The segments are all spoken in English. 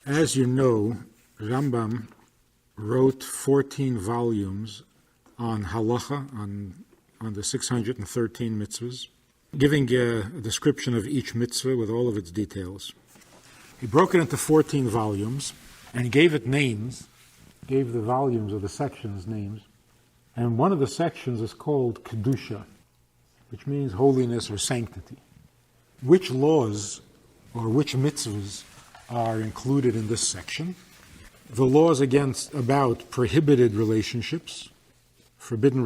As you know, Rambam wrote 14 volumes on halacha, on the 613 mitzvahs, giving a description of each mitzvah with all of its details. He broke it into 14 volumes, and he gave it names, gave the volumes or the sections names. And one of the sections is called Kedusha, which means holiness or sanctity. Which laws or which mitzvahs are included in this section? The laws about prohibited relationships, forbidden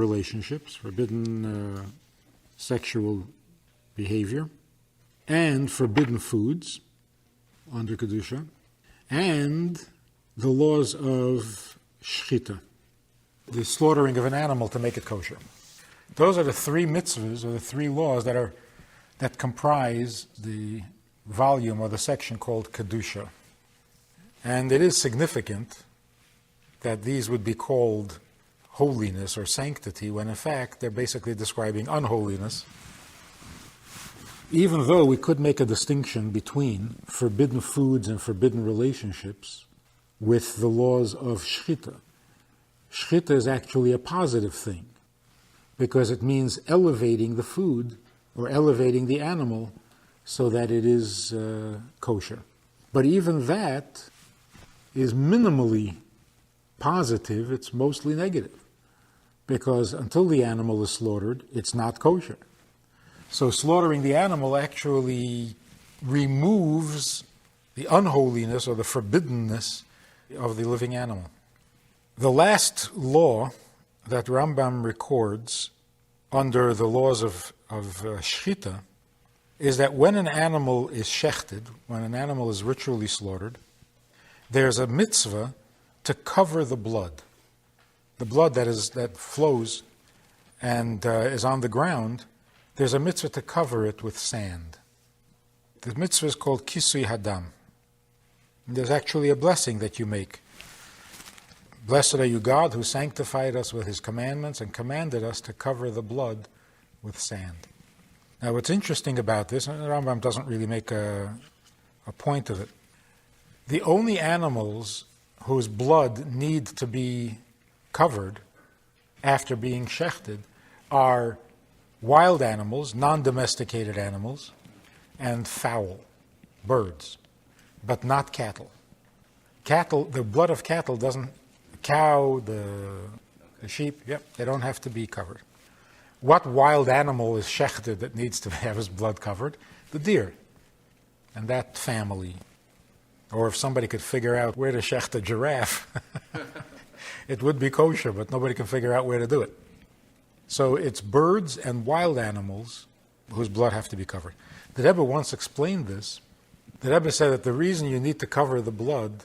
sexual behavior, and forbidden foods under Kedusha, and the laws of shchita, the slaughtering of an animal to make it kosher. Those are the three mitzvahs, or the three laws that comprise the volume or the section called Kedusha. And it is significant that these would be called holiness or sanctity, when in fact they're basically describing unholiness. Even though we could make a distinction between forbidden foods and forbidden relationships with the laws of shchita. Shchita is actually a positive thing, because it means elevating the food or elevating the animal so that it is kosher. But even that is minimally positive, it's mostly negative, because until the animal is slaughtered, it's not kosher. So slaughtering the animal actually removes the unholiness or the forbiddenness of the living animal. The last law that Rambam records under the laws of shchita is that when an animal is shechted, when an animal is ritually slaughtered, there's a mitzvah to cover the blood. The blood that flows and is on the ground, there's a mitzvah to cover it with sand. The mitzvah is called kisui hadam. There's actually a blessing that you make. Blessed are you, God, who sanctified us with his commandments and commanded us to cover the blood with sand. Now what's interesting about this, and the Rambam doesn't really make a point of it, the only animals whose blood need to be covered after being shechted are wild animals, non-domesticated animals, and fowl, birds, but not cattle. Cattle, the blood of cattle doesn't, the cow, the sheep, they don't have to be covered. What wild animal is shechted that needs to have his blood covered? The deer, and that family. Or if somebody could figure out where to shecht a giraffe, it would be kosher, but nobody can figure out where to do it. So it's birds and wild animals whose blood have to be covered. The Rebbe once explained this. The Rebbe said that the reason you need to cover the blood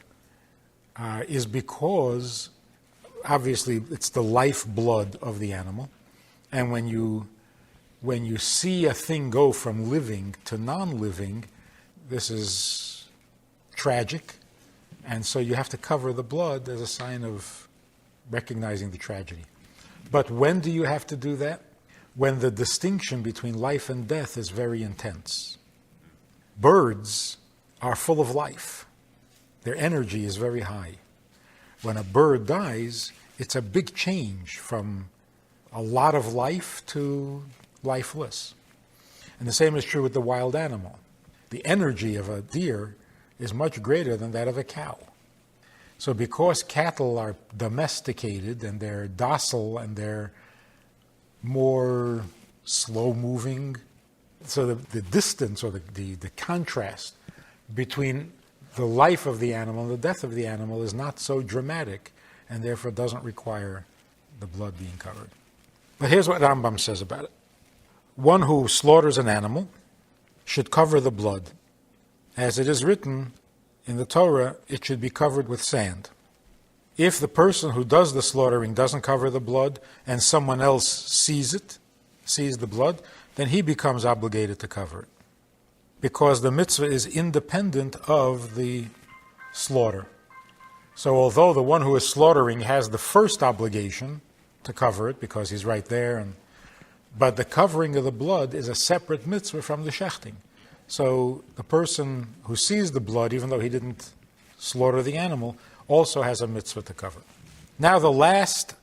is because, obviously, it's the lifeblood of the animal. And when you see a thing go from living to non-living, this is tragic. And so you have to cover the blood as a sign of recognizing the tragedy. But when do you have to do that? When the distinction between life and death is very intense. Birds are full of life. Their energy is very high. When a bird dies, it's a big change from a lot of life to lifeless. And the same is true with the wild animal. The energy of a deer is much greater than that of a cow. So because cattle are domesticated and they're docile and they're more slow-moving, so the distance or the contrast between the life of the animal and the death of the animal is not so dramatic, and therefore doesn't require the blood being covered. But here's what Rambam says about it. One who slaughters an animal should cover the blood. As it is written in the Torah, it should be covered with sand. If the person who does the slaughtering doesn't cover the blood and someone else sees the blood, then he becomes obligated to cover it. Because the mitzvah is independent of the slaughter. So although the one who is slaughtering has the first obligation to cover it because he's right there, but the covering of the blood is a separate mitzvah from the shechting. So the person who sees the blood, even though he didn't slaughter the animal, also has a mitzvah to cover. Now the last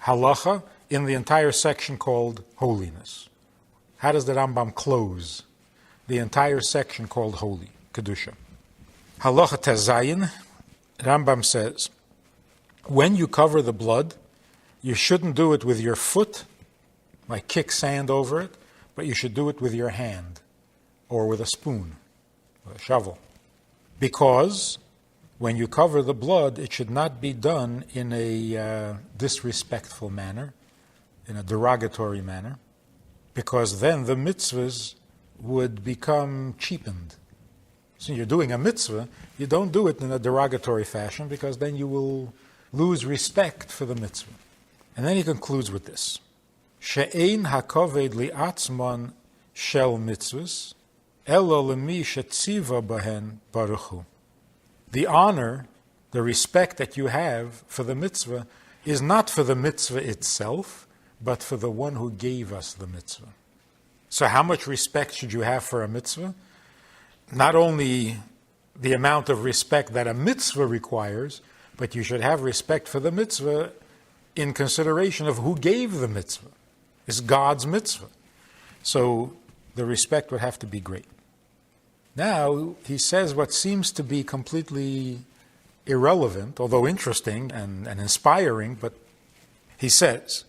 halacha in the entire section called Holiness. How does the Rambam close the entire section called Holy, Kedusha? Halacha Tezayin, Rambam says, when you cover the blood, you shouldn't do it with your foot, like kick sand over it, but you should do it with your hand, or with a spoon, or a shovel. Because when you cover the blood, it should not be done in a disrespectful manner, in a derogatory manner, because then the mitzvahs would become cheapened. So you're doing a mitzvah, you don't do it in a derogatory fashion, because then you will lose respect for the mitzvah. And then he concludes with this. She'ein hakoved li'atzman shel mitzvahs, elo lemi shetziva bahen baruch hu. The honor, the respect that you have for the mitzvah is not for the mitzvah itself, but for the one who gave us the mitzvah. So how much respect should you have for a mitzvah? Not only the amount of respect that a mitzvah requires, but you should have respect for the mitzvah in consideration of who gave the mitzvah. It's God's mitzvah. So the respect would have to be great. Now, he says what seems to be completely irrelevant, although interesting and inspiring, but he says,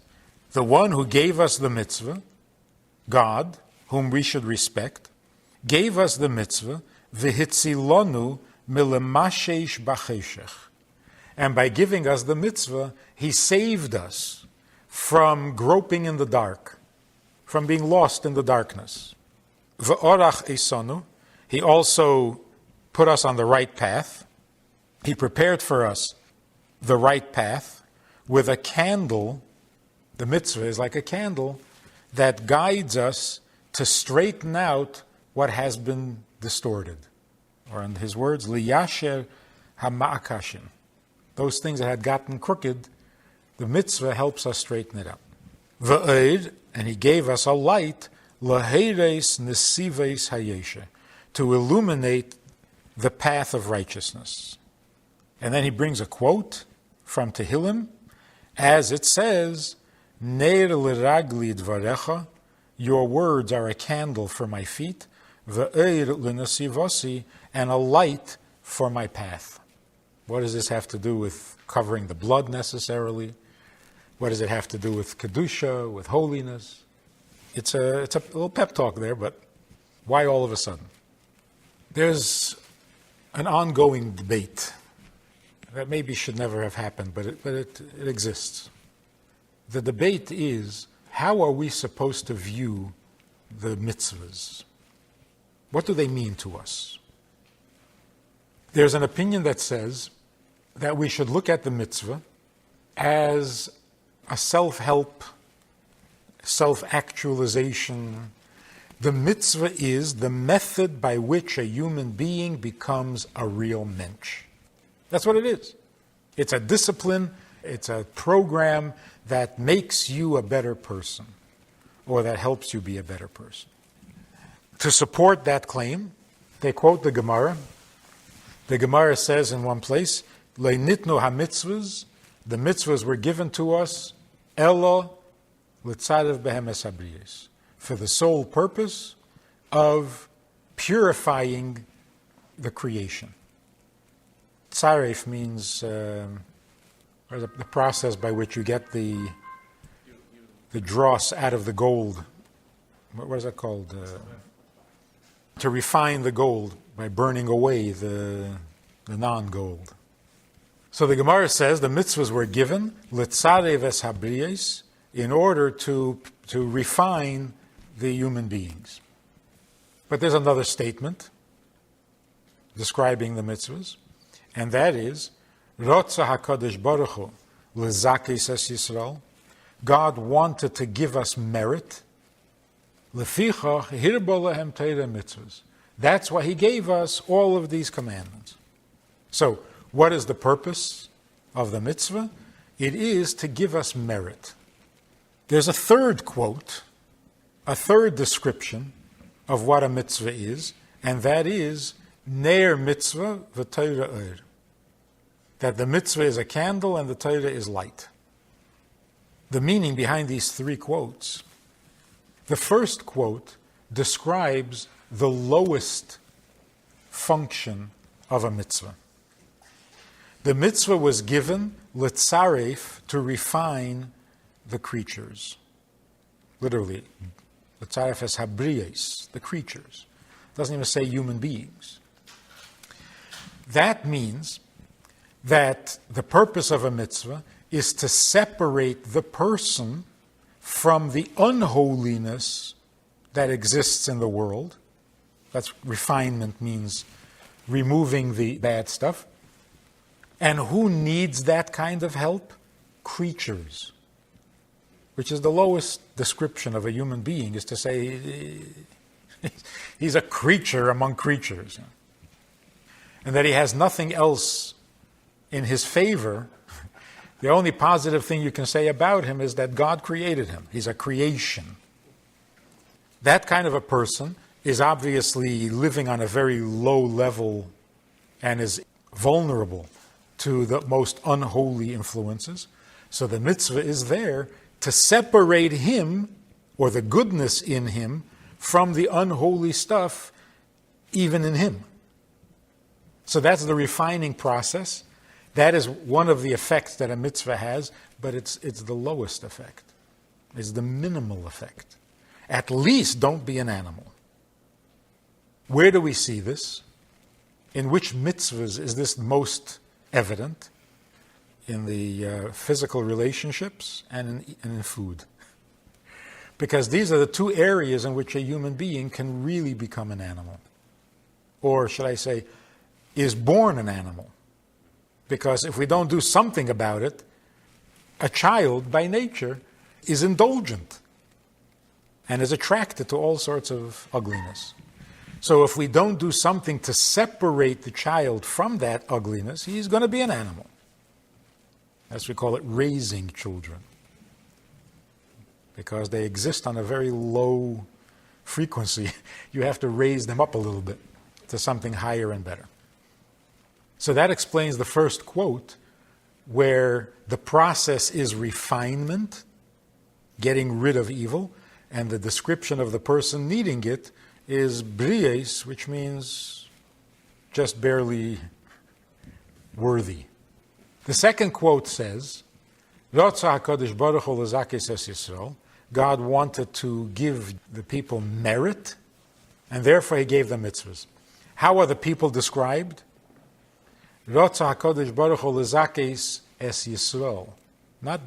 the one who gave us the mitzvah, God, whom we should respect, gave us the mitzvah, v'hitzilonu milemashesh b'cheshech. And by giving us the mitzvah, he saved us from groping in the dark, from being lost in the darkness. V'orach esanu, he also put us on the right path. He prepared for us the right path with a candle. The mitzvah is like a candle that guides us to straighten out what has been distorted. Or in his words, liyasher hama'akashin. Those things that had gotten crooked, the mitzvah helps us straighten it out. V'eir, and he gave us a light, laheres nesives hayesha, to illuminate the path of righteousness. And then he brings a quote from Tehillim, as it says, Neir l'ragli dvarecha, your words are a candle for my feet, v'eir l'nesivosi, and a light for my path. What does this have to do with covering the blood necessarily? What does it have to do with Kedusha, with holiness? It's a little pep talk there, but why all of a sudden? There's an ongoing debate that maybe should never have happened, but it exists. The debate is, how are we supposed to view the mitzvahs? What do they mean to us? There's an opinion that says that we should look at the mitzvah as a self-help, self-actualization. The mitzvah is the method by which a human being becomes a real mensch. That's what it is. It's a discipline, it's a program that makes you a better person, or that helps you be a better person. To support that claim, they quote the Gemara. The Gemara says in one place, Le'nitnu ha-mitzvahs, the mitzvahs were given to us, Elo l'tzarev behem es habriyos, for the sole purpose of purifying the creation. Tzaref means the process by which you get the dross out of the gold. What is that called? To refine the gold by burning away the non-gold. So the Gemara says the mitzvahs were given l'tzarev es habriyos, in order to refine the human beings. But there's another statement describing the mitzvahs, and that is, Rotza HaKadosh Baruch Hu l'zakis es Yisrael, God wanted to give us merit, l'fichach hirbo lehem teireh mitzvahs. That's why he gave us all of these commandments. So, what is the purpose of the mitzvah? It is to give us merit. There's a third quote, a third description of what a mitzvah is, and that is Neir mitzvah v'Torah or. that the mitzvah is a candle and the Torah is light. The meaning behind these three quotes. The first quote describes the lowest function of a mitzvah. The mitzvah was given litzaref, to refine the creatures. Literally, litzaref es habriyos, the creatures. It doesn't even say human beings. That means that the purpose of a mitzvah is to separate the person from the unholiness that exists in the world. That's refinement, means removing the bad stuff. And who needs that kind of help? Creatures. Which is the lowest description of a human being, is to say he's a creature among creatures. And that he has nothing else in his favor. The only positive thing you can say about him is that God created him. He's a creation. That kind of a person is obviously living on a very low level and is vulnerable to the most unholy influences. So the mitzvah is there to separate him, or the goodness in him, from the unholy stuff even in him. So that's the refining process. That is one of the effects that a mitzvah has, but it's the lowest effect. It's the minimal effect. At least don't be an animal. Where do we see this? In which mitzvahs is this most evident? In the physical relationships and in food. Because these are the two areas in which a human being can really become an animal. Or should I say, is born an animal. Because if we don't do something about it, a child by nature is indulgent and is attracted to all sorts of ugliness. So if we don't do something to separate the child from that ugliness, he's going to be an animal. As we call it, raising children. Because they exist on a very low frequency. You have to raise them up a little bit to something higher and better. So that explains the first quote, where the process is refinement, getting rid of evil, and the description of the person needing it is briyos, which means just barely worthy. The second quote says, God wanted to give the people merit, and therefore he gave them mitzvahs. How are the people described? Not the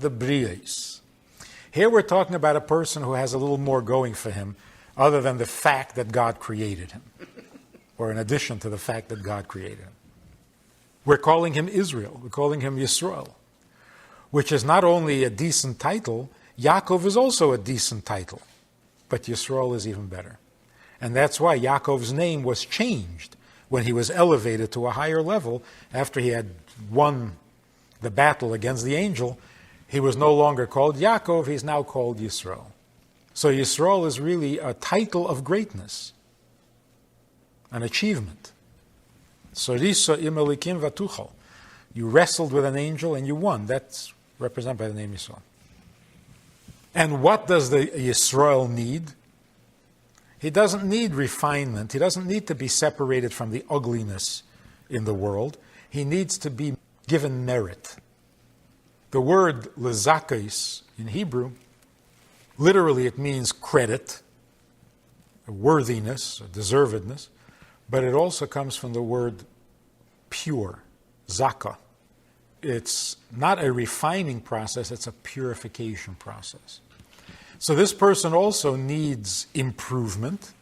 briyos. Here we're talking about a person who has a little more going for him, other than the fact that God created him, or in addition to the fact that God created him. We're calling him Israel. We're calling him Yisrael, which is not only a decent title, Yaakov is also a decent title, but Yisrael is even better. And that's why Yaakov's name was changed when he was elevated to a higher level after he had won the battle against the angel. He was no longer called Yaakov, he's now called Yisrael. So Yisrael is really a title of greatness, an achievement. Sorisa im elikim vatuchal. You wrestled with an angel and you won. That's represented by the name Yisrael. And what does the Yisrael need? He doesn't need refinement. He doesn't need to be separated from the ugliness in the world. He needs to be given merit. The word lezakos in Hebrew, literally it means credit, worthiness, deservedness, but it also comes from the word pure, zaka. It's not a refining process, it's a purification process. So this person also needs improvement,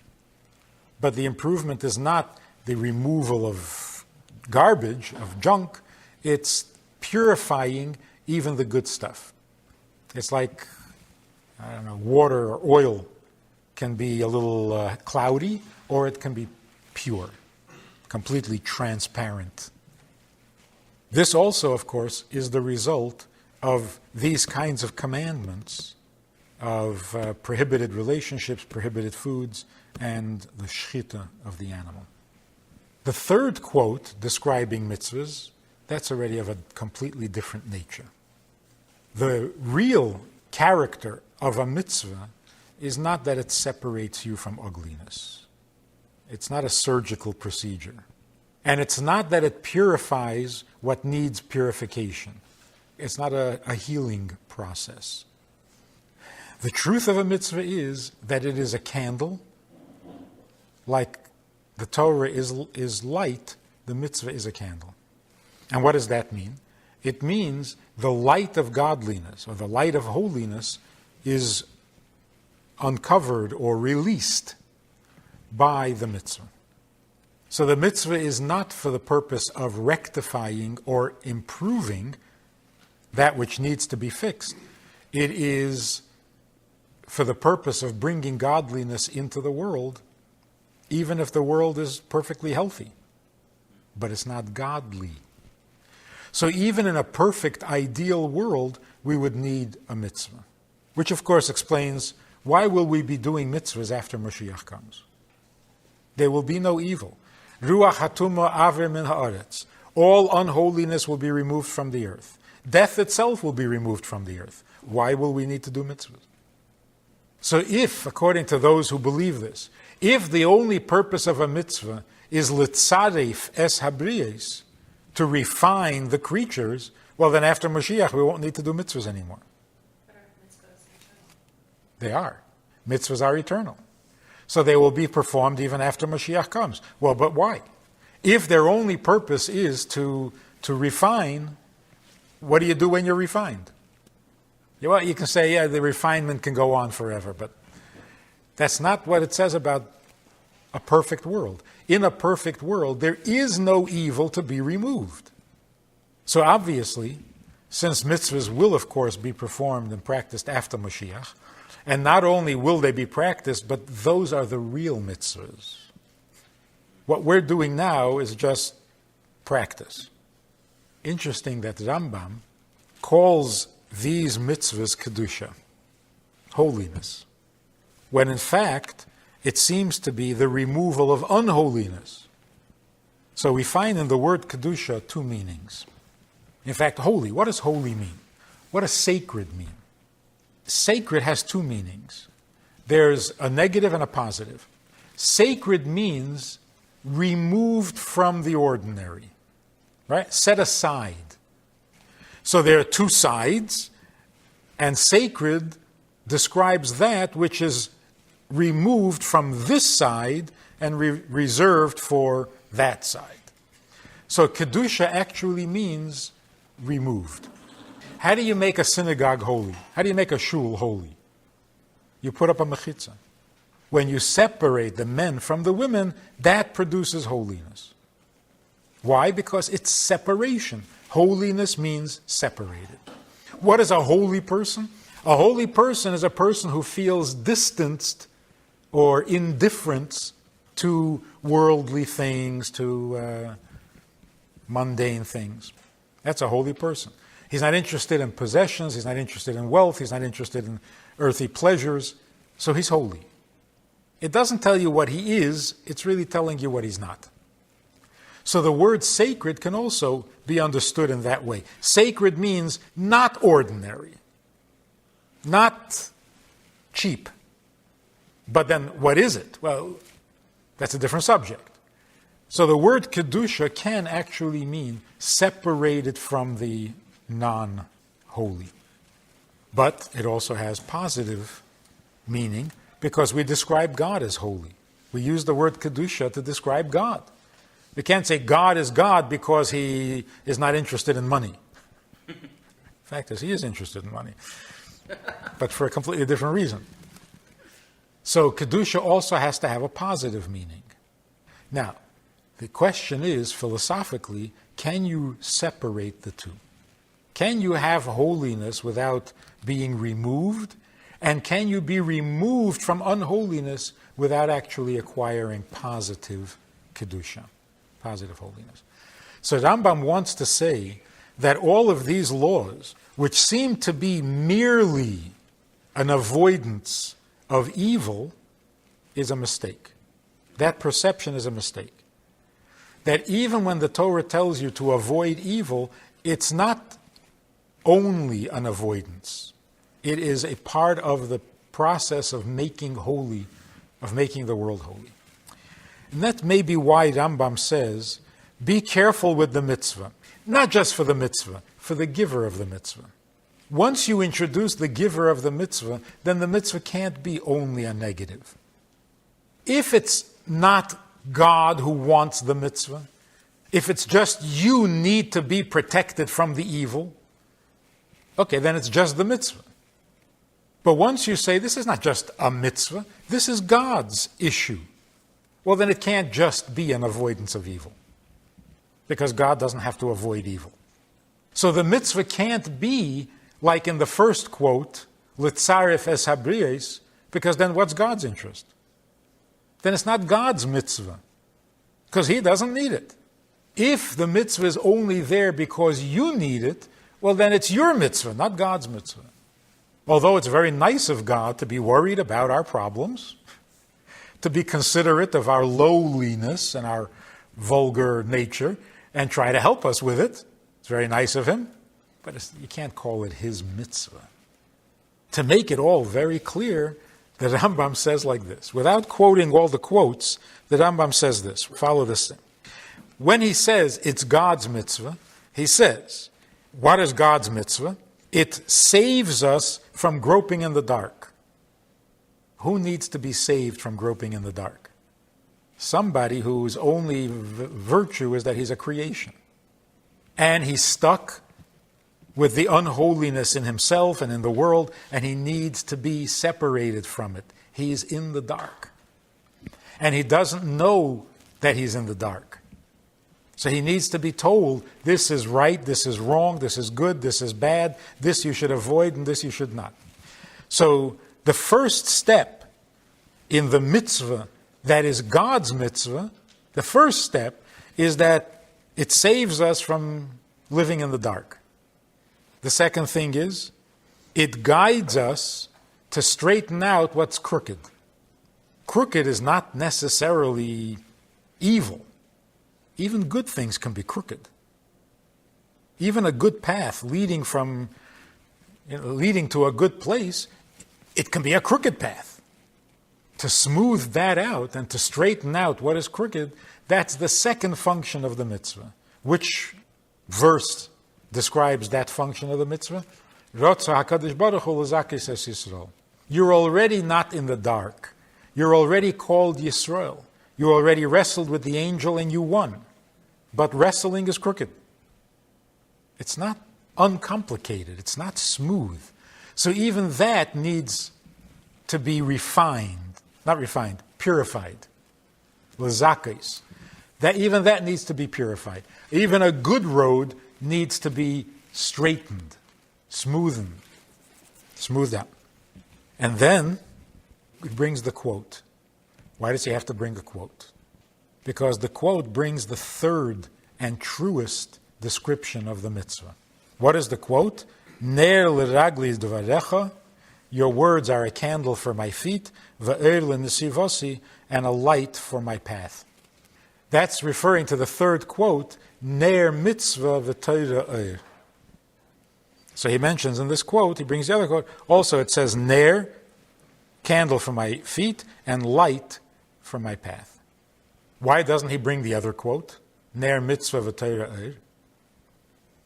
but the improvement is not the removal of garbage, of junk, it's purifying even the good stuff. It's like, water or oil can be a little cloudy, or it can be pure, completely transparent. This also, of course, is the result of these kinds of commandments of prohibited relationships, prohibited foods, and the shchita of the animal. The third quote describing mitzvahs that's already of a completely different nature. The real character of a mitzvah is not that it separates you from ugliness. It's not a surgical procedure. And it's not that it purifies what needs purification. It's not a healing process. The truth of a mitzvah is that it is a candle. Like the Torah is light, the mitzvah is a candle. And what does that mean? It means the light of godliness or the light of holiness is uncovered or released by the mitzvah. So the mitzvah is not for the purpose of rectifying or improving that which needs to be fixed. It is for the purpose of bringing godliness into the world, even if the world is perfectly healthy. But it's not godly. So even in a perfect, ideal world, we would need a mitzvah. Which of course explains why will we be doing mitzvahs after Mashiach comes? There will be no evil. Ruach hatuma aver min haaretz. All unholiness will be removed from the earth. Death itself will be removed from the earth. Why will we need to do mitzvahs? So if, according to those who believe this, if the only purpose of a mitzvah is litzaref es habriyes, to refine the creatures, well then after Mashiach we won't need to do mitzvahs anymore. But are mitzvahs eternal? They are. Mitzvahs are eternal. So they will be performed even after Mashiach comes. Well, but why? If their only purpose is to refine, what do you do when you're refined? Well, you can say, yeah, the refinement can go on forever, but that's not what it says about a perfect world. In a perfect world, there is no evil to be removed. So obviously, since mitzvahs will, of course, be performed and practiced after Mashiach, and not only will they be practiced, but those are the real mitzvahs. What we're doing now is just practice. Interesting that Rambam calls these mitzvahs Kedusha, holiness, when in fact it seems to be the removal of unholiness. So we find in the word Kedusha two meanings. In fact, holy, what does holy mean? What does sacred mean? Sacred has two meanings. There's a negative and a positive. Sacred means removed from the ordinary, right? Set aside. So there are two sides, and sacred describes that which is removed from this side and reserved for that side. So Kedusha actually means removed. How do you make a synagogue holy? How do you make a shul holy? You put up a mechitza. When you separate the men from the women, that produces holiness. Why? Because it's separation. Holiness means separated. What is a holy person? A holy person is a person who feels distanced or indifference to worldly things, to mundane things. That's a holy person. He's not interested in possessions, he's not interested in wealth, he's not interested in earthly pleasures, so he's holy. It doesn't tell you what he is, it's really telling you what he's not. So the word sacred can also be understood in that way. Sacred means not ordinary, not cheap. But then what is it? Well, that's a different subject. So the word Kedusha can actually mean separated from the non-holy. But it also has positive meaning because we describe God as holy. We use the word Kedusha to describe God. We can't say God is God because he is not interested in money. The fact is, he is interested in money, but for a completely different reason. So Kedusha also has to have a positive meaning. Now, the question is, philosophically, can you separate the two? Can you have holiness without being removed? And can you be removed from unholiness without actually acquiring positive Kedusha, positive holiness? So Rambam wants to say that all of these laws, which seem to be merely an avoidance of evil, is a mistake. That perception is a mistake. that even when the Torah tells you to avoid evil, it's not only an avoidance. It is a part of the process of making holy, of making the world holy. And that may be why Rambam says, be careful with the mitzvah. Not just for the mitzvah, for the giver of the mitzvah. Once you introduce the giver of the mitzvah, then the mitzvah can't be only a negative. If it's not God who wants the mitzvah, if it's just you need to be protected from the evil, okay, then it's just the mitzvah. But once you say this is not just a mitzvah, this is God's issue, well, then it can't just be an avoidance of evil, because God doesn't have to avoid evil. So the mitzvah can't be like in the first quote, Litzaref es habriyos, because then what's God's interest? Then it's not God's mitzvah, because he doesn't need it. If the mitzvah is only there because you need it, well, then it's your mitzvah, not God's mitzvah. Although it's very nice of God to be worried about our problems, to be considerate of our lowliness and our vulgar nature, and try to help us with it. It's very nice of him, but you can't call it his mitzvah. To make it all very clear, the Rambam says like this. Without quoting all the quotes, the Rambam says this. Follow this thing. When he says it's God's mitzvah, he says, what is God's mitzvah? It saves us from groping in the dark. Who needs to be saved from groping in the dark? Somebody whose only virtue is that he's a creation. And he's stuck with the unholiness in himself and in the world, and he needs to be separated from it. He's in the dark. And he doesn't know that he's in the dark. So he needs to be told, this is right, this is wrong, this is good, this is bad, this you should avoid, and this you should not. So the first step in the mitzvah that is God's mitzvah, the first step is that it saves us from living in the dark. The second thing is, it guides us to straighten out what's crooked. Crooked is not necessarily evil. Even good things can be crooked. Even a good path leading to a good place, it can be a crooked path. To smooth that out and to straighten out what is crooked, that's the second function of the mitzvah. Which verse describes that function of the mitzvah? You're already not in the dark. You're already called Yisrael. You already wrestled with the angel and you won. But wrestling is crooked. It's not uncomplicated. It's not smooth. So even that needs to be purified. L'zakis. Even that needs to be purified. Even a good road needs to be straightened, smoothed out. And then it brings the quote. Why does he have to bring a quote? Because the quote brings the third and truest description of the mitzvah. What is the quote? Ner l'ragli dvarecha, your words are a candle for my feet, va'er l'nesivosi, and a light for my path. That's referring to the third quote, Ner mitzvah v'Torah oir. So he mentions in this quote, he brings the other quote, also it says Ner, candle for my feet, and light for my path. Why doesn't he bring the other quote? Ner mitzvah v'Torah oir.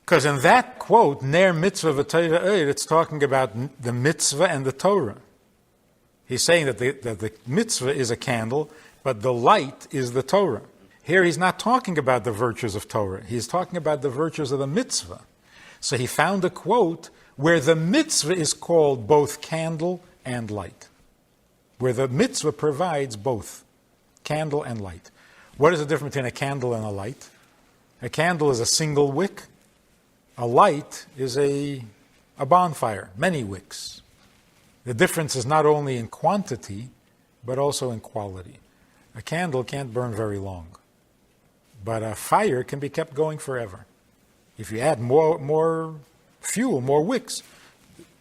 Because in that quote, Ner mitzvah v'Torah oir, it's talking about the mitzvah and the Torah. He's saying that the mitzvah is a candle, but the light is the Torah. Here he's not talking about the virtues of Torah. He's talking about the virtues of the mitzvah. So he found a quote where the mitzvah is called both candle and light. Where the mitzvah provides both candle and light. What is the difference between a candle and a light? A candle is a single wick. A light is a bonfire, many wicks. The difference is not only in quantity, but also in quality. A candle can't burn very long, but a fire can be kept going forever. If you add more fuel, more wicks,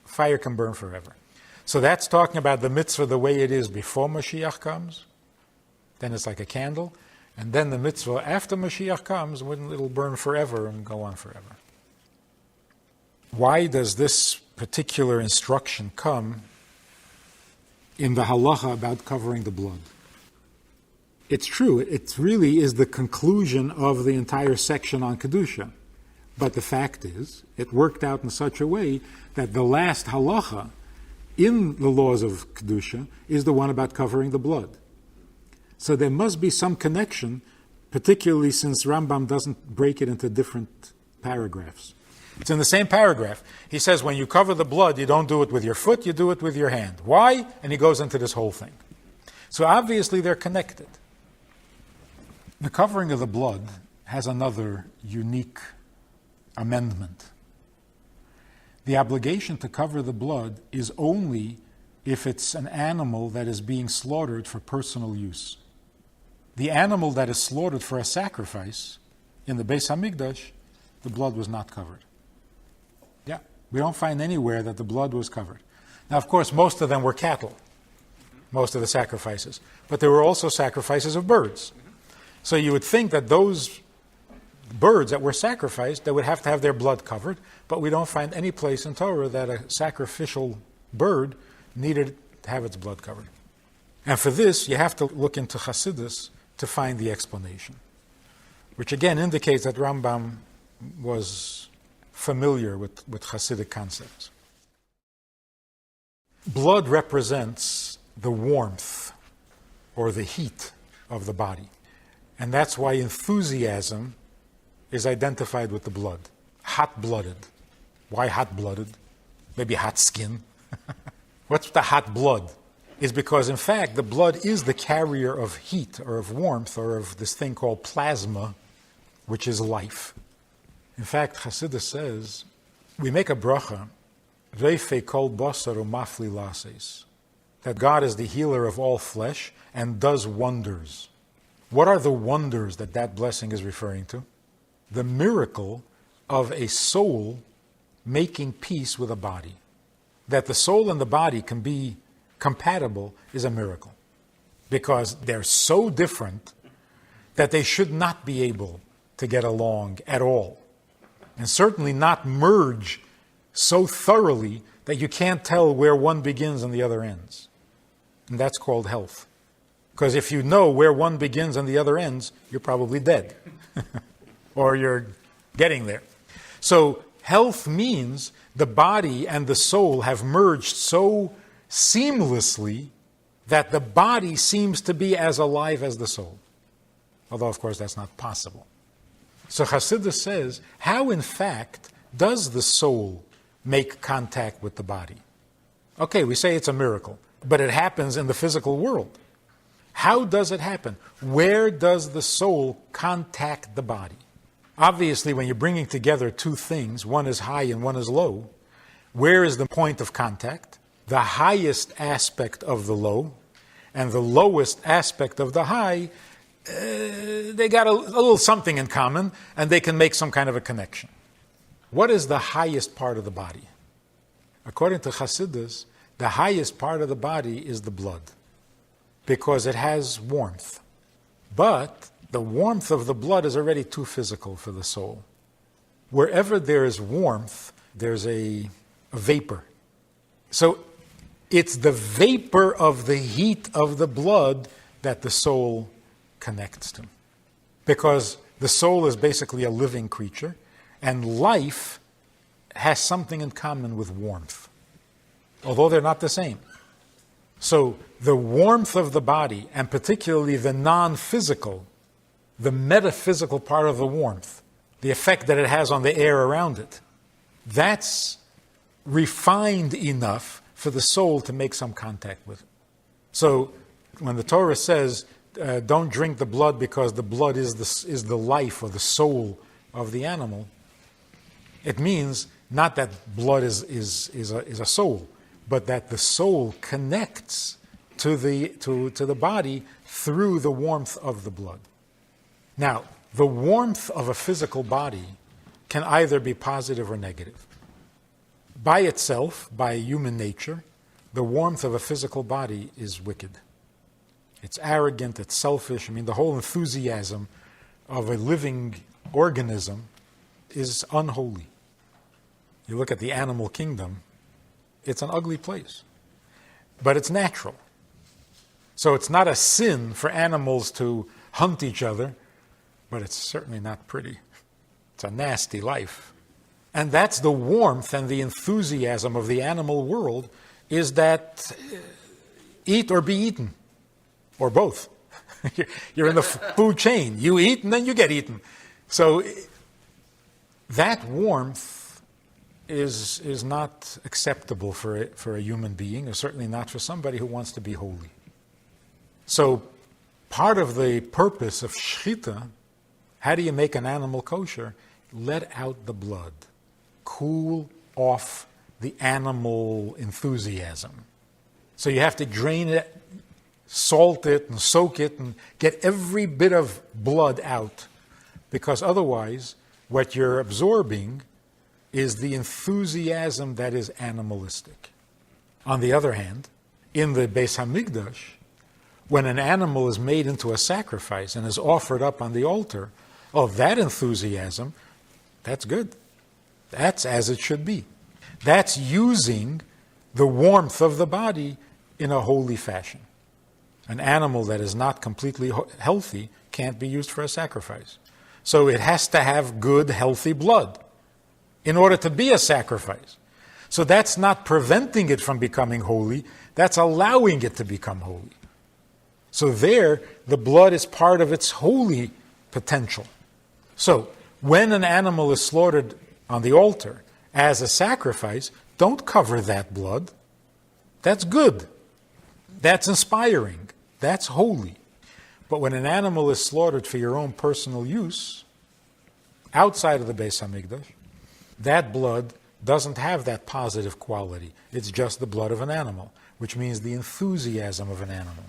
fire can burn forever. So that's talking about the mitzvah the way it is before Mashiach comes. Then it's like a candle. And then the mitzvah, after Mashiach comes, when it'll burn forever and go on forever. Why does this particular instruction come in the halacha about covering the blood? It's true, it really is the conclusion of the entire section on Kedusha. But the fact is, it worked out in such a way that the last halacha in the laws of Kedusha is the one about covering the blood. So there must be some connection, particularly since Rambam doesn't break it into different paragraphs. It's in the same paragraph. He says when you cover the blood, you don't do it with your foot, you do it with your hand. Why? And he goes into this whole thing. So obviously they're connected. The covering of the blood has another unique amendment. The obligation to cover the blood is only if it's an animal that is being slaughtered for personal use. The animal that is slaughtered for a sacrifice in the Beis Hamikdash, the blood was not covered. Yeah, we don't find anywhere that the blood was covered. Now, of course, most of them were cattle, most of the sacrifices. But there were also sacrifices of birds. So you would think that those birds that were sacrificed, they would have to have their blood covered, but we don't find any place in Torah that a sacrificial bird needed to have its blood covered. And for this, you have to look into Chassidus to find the explanation, which again indicates that Rambam was familiar with Chassidic concepts. Blood represents the warmth or the heat of the body. And that's why enthusiasm is identified with the blood. Hot-blooded. Why hot-blooded? Maybe hot skin. What's the hot blood? Is because, in fact, the blood is the carrier of heat or of warmth or of this thing called plasma, which is life. In fact, Chassidus says, we make a bracha, Reifei kol basar umafli lases, that God is the healer of all flesh and does wonders. What are the wonders that blessing is referring to? The miracle of a soul making peace with a body. That the soul and the body can be compatible is a miracle. Because they're so different that they should not be able to get along at all. And certainly not merge so thoroughly that you can't tell where one begins and the other ends. And that's called health. Because if you know where one begins and the other ends, you're probably dead. Or you're getting there. So health means the body and the soul have merged so seamlessly that the body seems to be as alive as the soul. Although, of course, that's not possible. So Chassidus says, how in fact does the soul make contact with the body? Okay, we say it's a miracle, but it happens in the physical world. How does it happen? Where does the soul contact the body? Obviously, when you're bringing together two things, one is high and one is low, where is the point of contact? The highest aspect of the low and the lowest aspect of the high, they got a little something in common and they can make some kind of a connection. What is the highest part of the body? According to Chassidus, the highest part of the body is the blood, because it has warmth. But the warmth of the blood is already too physical for the soul. Wherever there is warmth, there's a vapor. So it's the vapor of the heat of the blood that the soul connects to. Because the soul is basically a living creature, and life has something in common with warmth, although they're not the same. So the warmth of the body, and particularly the non-physical, the metaphysical part of the warmth, the effect that it has on the air around it, that's refined enough for the soul to make some contact with it. So when the Torah says, don't drink the blood because the blood is the life or the soul of the animal, it means not that blood is a soul, but that the soul connects to the body through the warmth of the blood. Now, the warmth of a physical body can either be positive or negative. By itself, by human nature, the warmth of a physical body is wicked. It's arrogant, it's selfish. I mean, the whole enthusiasm of a living organism is unholy. You look at the animal kingdom, it's an ugly place. But it's natural. So it's not a sin for animals to hunt each other, but it's certainly not pretty. It's a nasty life. And that's the warmth and the enthusiasm of the animal world, is that eat or be eaten, or both. You're in the food chain. You eat and then you get eaten. So that warmth is not acceptable for a human being, or certainly not for somebody who wants to be holy. So part of the purpose of shchita, how do you make an animal kosher? Let out the blood. Cool off the animal enthusiasm. So you have to drain it, salt it, and soak it, and get every bit of blood out. Because otherwise, what you're absorbing is the enthusiasm that is animalistic. On the other hand, in the Beis Hamikdash, when an animal is made into a sacrifice and is offered up on the altar, that enthusiasm, that's good. That's as it should be. That's using the warmth of the body in a holy fashion. An animal that is not completely healthy can't be used for a sacrifice. So it has to have good, healthy blood in order to be a sacrifice. So that's not preventing it from becoming holy, that's allowing it to become holy. So there, the blood is part of its holy potential. So when an animal is slaughtered on the altar as a sacrifice, don't cover that blood. That's good. That's inspiring. That's holy. But when an animal is slaughtered for your own personal use, outside of the Beis Hamikdash, that blood doesn't have that positive quality. It's just the blood of an animal, which means the enthusiasm of an animal.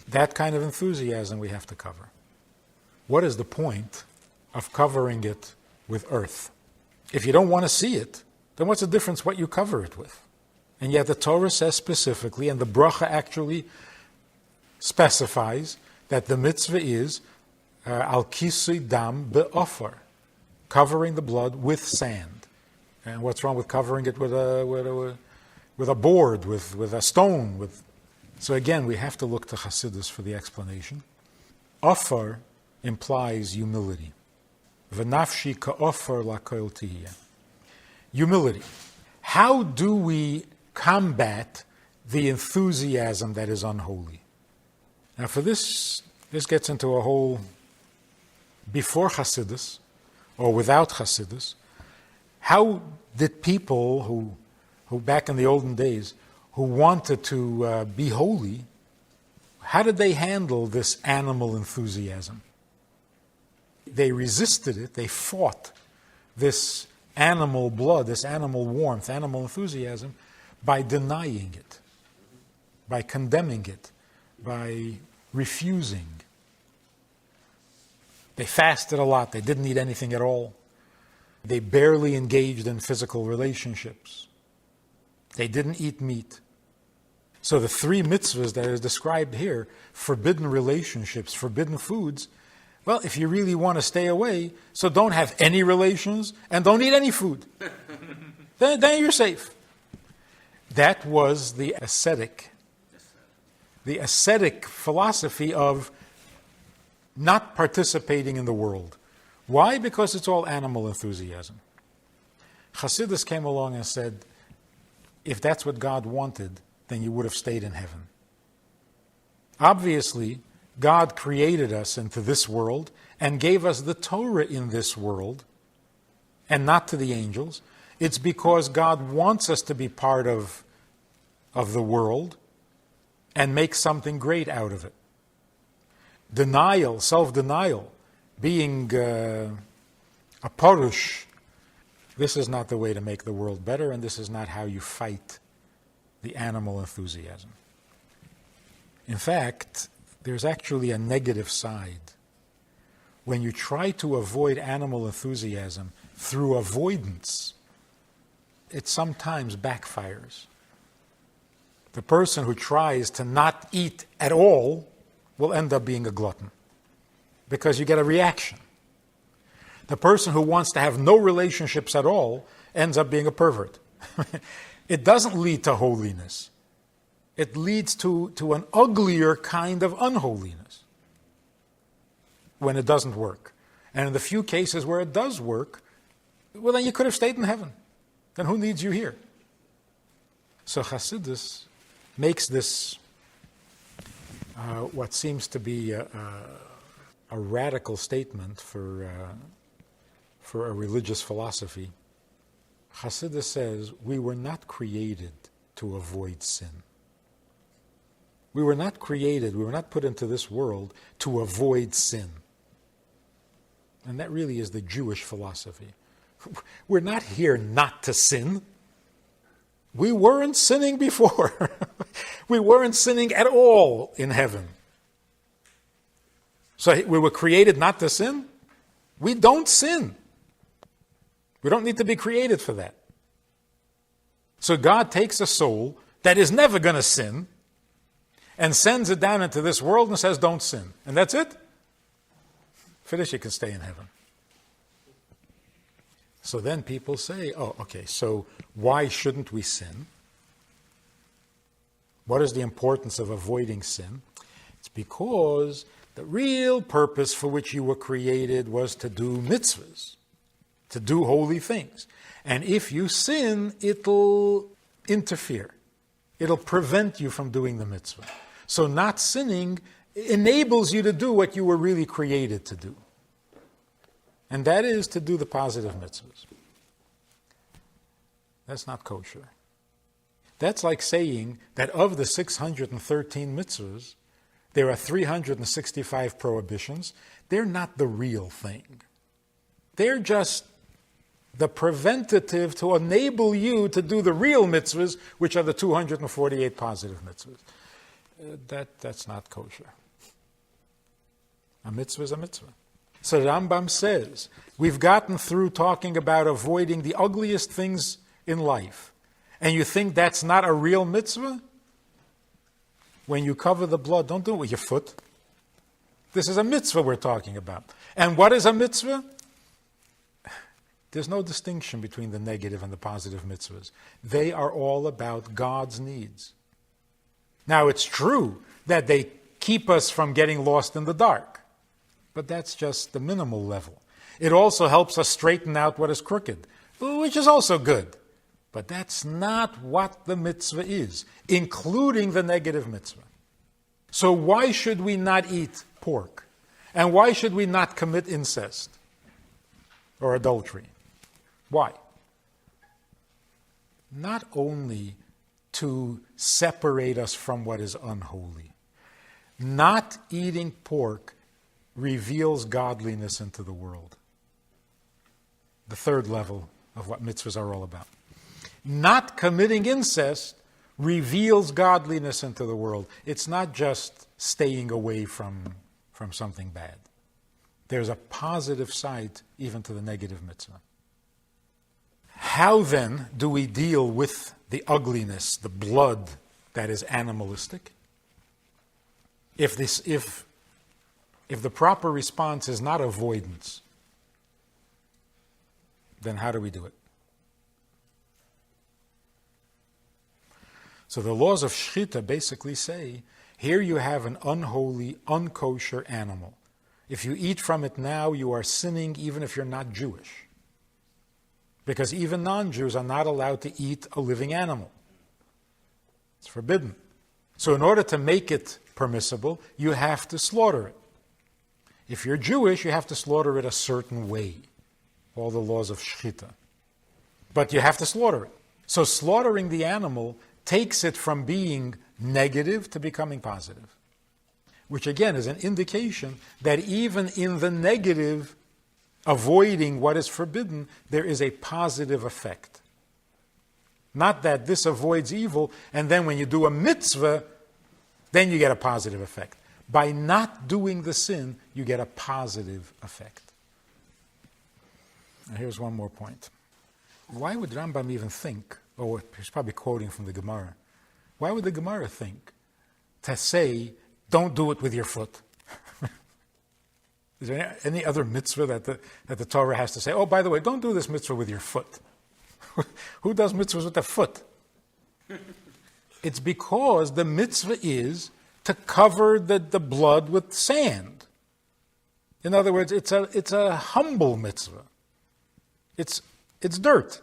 That kind of enthusiasm we have to cover. What is the point of covering it with earth? If you don't want to see it, then what's the difference what you cover it with? And yet the Torah says specifically, and the bracha actually specifies, that the mitzvah is al kisui dam be'ofar, covering the blood with sand. And what's wrong with covering it with a board, with a stone? So again, we have to look to Chassidus for the explanation. Ofar implies humility. V'nafshi ka'ofar la'koil tihiyah. Humility. How do we combat the enthusiasm that is unholy? Now for this gets into a whole, before Chassidus, or without Chassidus, how did people who back in the olden days, who wanted to be holy, how did they handle this animal enthusiasm? They resisted it, they fought this animal blood, this animal warmth, animal enthusiasm, by denying it, by condemning it, by refusing. They fasted a lot, they didn't eat anything at all. They barely engaged in physical relationships. They didn't eat meat. So the three mitzvahs that are described here, forbidden relationships, forbidden foods, well, if you really want to stay away, so don't have any relations and don't eat any food. then you're safe. That was the ascetic philosophy of not participating in the world. Why? Because it's all animal enthusiasm. Chassidus came along and said, if that's what God wanted, then you would have stayed in heaven. Obviously, God created us into this world and gave us the Torah in this world and not to the angels. It's because God wants us to be part of the world and make something great out of it. Denial, self-denial, being a parush, this is not the way to make the world better, and this is not how you fight the animal enthusiasm. In fact, there's actually a negative side. When you try to avoid animal enthusiasm through avoidance, it sometimes backfires. The person who tries to not eat at all will end up being a glutton because you get a reaction. The person who wants to have no relationships at all ends up being a pervert. It doesn't lead to holiness. It leads to an uglier kind of unholiness when it doesn't work. And in the few cases where it does work, well, then you could have stayed in heaven. Then who needs you here? So Hasidus makes this what seems to be a radical statement for a religious philosophy. Hasidus says, we were not created to avoid sin. We were not put into this world to avoid sin. And that really is the Jewish philosophy. We're not here not to sin. We weren't sinning before. We weren't sinning at all in heaven. So we were created not to sin? We don't sin. We don't need to be created for that. So God takes a soul that is never going to sin and sends it down into this world and says, don't sin. And that's it. For this you can stay in heaven. So then people say, oh, okay, so why shouldn't we sin? What is the importance of avoiding sin? It's because the real purpose for which you were created was to do mitzvahs, to do holy things. And if you sin, it'll interfere. It'll prevent you from doing the mitzvah. So not sinning enables you to do what you were really created to do. And that is to do the positive mitzvahs. That's not kosher. That's like saying that of the 613 mitzvahs, there are 365 prohibitions. They're not the real thing. They're just the preventative to enable you to do the real mitzvahs, which are the 248 positive mitzvahs. That's not kosher. A mitzvah is a mitzvah. So Rambam says, we've gotten through talking about avoiding the ugliest things in life. And you think that's not a real mitzvah? When you cover the blood, don't do it with your foot. This is a mitzvah we're talking about. And what is a mitzvah? There's no distinction between the negative and the positive mitzvahs. They are all about God's needs. Now, it's true that they keep us from getting lost in the dark. But that's just the minimal level. It also helps us straighten out what is crooked, which is also good. But that's not what the mitzvah is, including the negative mitzvah. So why should we not eat pork? And why should we not commit incest or adultery? Why? Not only to separate us from what is unholy. Not eating pork reveals godliness into the world. The third level of what mitzvahs are all about. Not committing incest reveals godliness into the world. It's not just staying away from something bad. There's a positive side even to the negative mitzvah. How then do we deal with the ugliness, the blood that is animalistic? If the proper response is not avoidance, then how do we do it? So the laws of Shchita basically say, here you have an unholy, unkosher animal. If you eat from it now, you are sinning even if you're not Jewish. Because even non-Jews are not allowed to eat a living animal. It's forbidden. So in order to make it permissible, you have to slaughter it. If you're Jewish, you have to slaughter it a certain way. All the laws of Shchita. But you have to slaughter it. So slaughtering the animal takes it from being negative to becoming positive. Which again is an indication that even in the negative, avoiding what is forbidden, there is a positive effect. Not that this avoids evil, and then when you do a mitzvah, then you get a positive effect. By not doing the sin, you get a positive effect. Now here's one more point. Why would Rambam even think, he's probably quoting from the Gemara, why would the Gemara think to say don't do it with your foot. Is there any other mitzvah that the Torah has to say, oh, by the way, don't do this mitzvah with your foot? Who does mitzvahs with their foot? It's because the mitzvah is to cover the blood with sand. In other words, it's a humble mitzvah. It's dirt.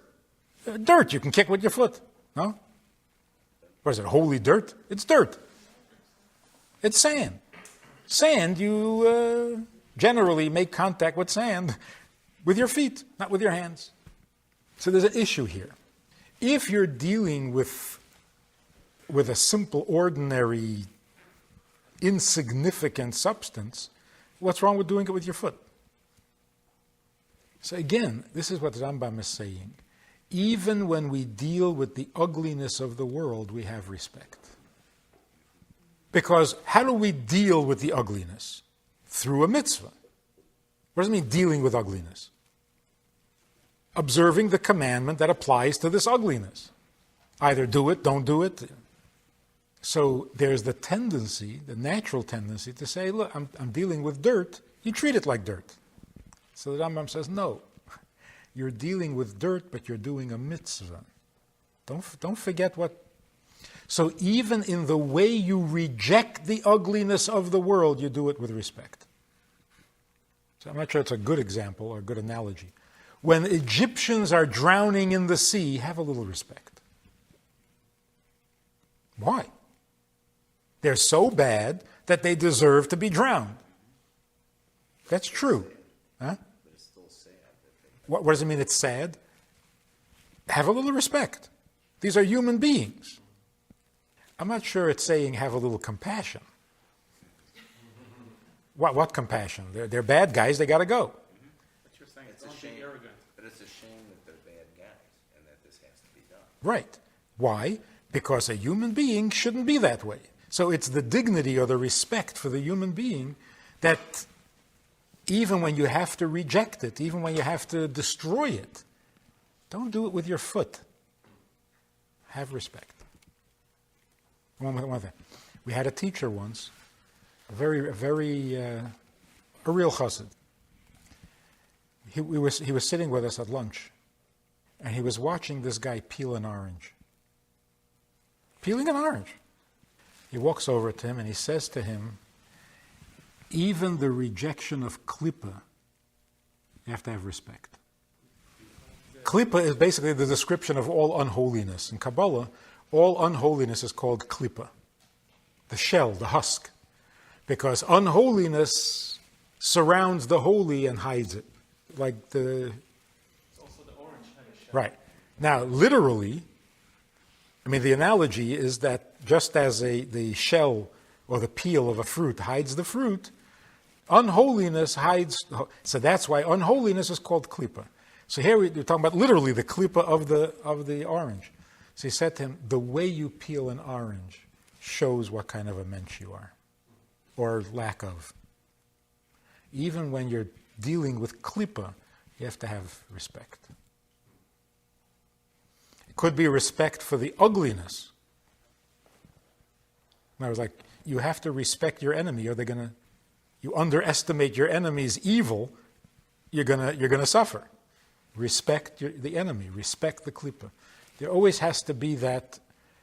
Dirt you can kick with your foot. No? What is it, holy dirt? It's dirt. It's sand. Sand, you generally make contact with sand with your feet, not with your hands. So there's an issue here. If you're dealing with a simple, ordinary, insignificant substance, what's wrong with doing it with your foot? So again, this is what Rambam is saying. Even when we deal with the ugliness of the world, we have respect. Because how do we deal with the ugliness? Through a mitzvah. What does it mean, dealing with ugliness? Observing the commandment that applies to this ugliness. Either do it, don't do it. So there's the tendency, the natural tendency to say, look, I'm dealing with dirt, you treat it like dirt. So the Rambam says, no, you're dealing with dirt, but you're doing a mitzvah. Don't forget what... So even in the way you reject the ugliness of the world, you do it with respect. So I'm not sure it's a good example or a good analogy. When Egyptians are drowning in the sea, have a little respect. Why? They're so bad that they deserve to be drowned. That's true. Huh? But it's still sad. What does it mean it's sad? Have a little respect. These are human beings. I'm not sure it's saying have a little compassion. What compassion? They're bad guys, they got to go. But you're saying it's a shame. But it's a shame that they're bad guys and that this has to be done. Right. Why? Because a human being shouldn't be that way. So it's the dignity or the respect for the human being that even when you have to reject it, even when you have to destroy it, don't do it with your foot. Have respect. One thing. We had a teacher once, a real chassid. He was sitting with us at lunch, and he was watching this guy peel an orange. Peeling an orange. He walks over to him and he says to him, even the rejection of klippa, you have to have respect. Klippa is basically the description of all unholiness. In Kabbalah, all unholiness is called klippa, the shell, the husk, because unholiness surrounds the holy and hides it, like the... It's also the orange had a shell. Right. Now, literally, I mean, the analogy is that just as the shell or the peel of a fruit hides the fruit, unholiness hides... So that's why unholiness is called klippa. So here we're talking about literally the klippa of the orange. So he said to him, the way you peel an orange shows what kind of a mensch you are, or lack of. Even when you're dealing with klippa, you have to have respect. It could be respect for the ugliness. In other words, like, you have to respect your enemy, or you underestimate your enemy's evil, you're gonna suffer. Respect the enemy, respect the klippa. There always has to be that,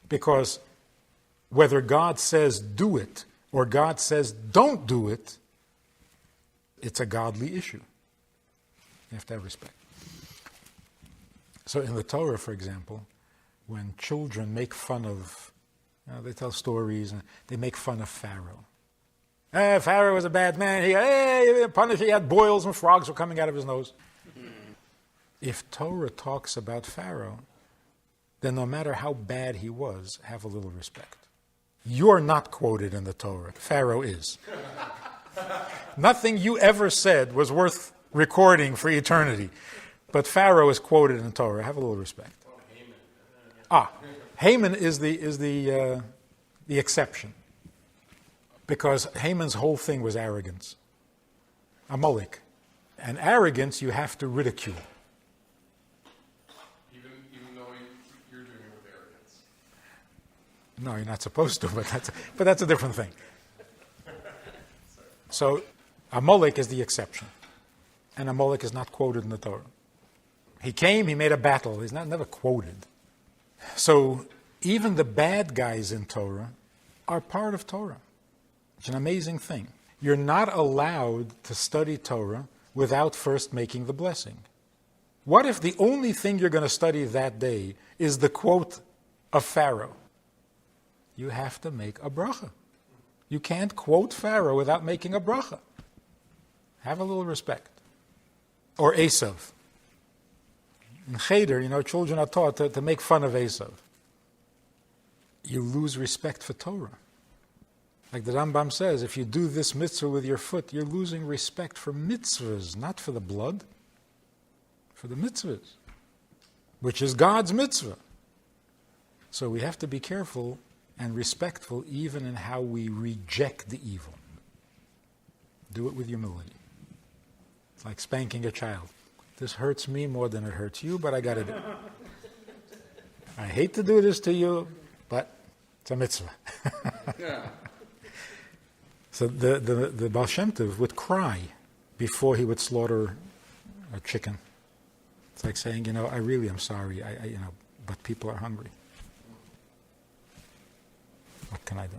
because whether God says do it or God says don't do it, it's a godly issue. You have to have respect. So in the Torah, for example, when children make fun of, they tell stories and they make fun of Pharaoh. Pharaoh was a bad man. He had boils and frogs were coming out of his nose. If Torah talks about Pharaoh, then no matter how bad he was, have a little respect. You're not quoted in the Torah. Pharaoh is. Nothing you ever said was worth recording for eternity. But Pharaoh is quoted in the Torah. Have a little respect. Haman is the exception. Because Haman's whole thing was arrogance. Amalek. And arrogance you have to ridicule. Even though you're doing it with arrogance. No, you're not supposed to, but that's a different thing. So Amalek is the exception. And Amalek is not quoted in the Torah. He came, he made a battle. He's never quoted. So even the bad guys in Torah are part of Torah. It's an amazing thing. You're not allowed to study Torah without first making the blessing. What if the only thing you're going to study that day is the quote of Pharaoh? You have to make a bracha. You can't quote Pharaoh without making a bracha. Have a little respect. Or Esav. In Cheder, children are taught to make fun of Esav. You lose respect for Torah. Like the Rambam says, if you do this mitzvah with your foot, you're losing respect for mitzvahs, not for the blood, for the mitzvahs, which is God's mitzvah. So we have to be careful and respectful even in how we reject the evil. Do it with humility. It's like spanking a child. This hurts me more than it hurts you, but I got to do it. I hate to do this to you, but it's a mitzvah. So the Baal Shem Tov would cry before he would slaughter a chicken. It's like saying, I really am sorry, but people are hungry. What can I do?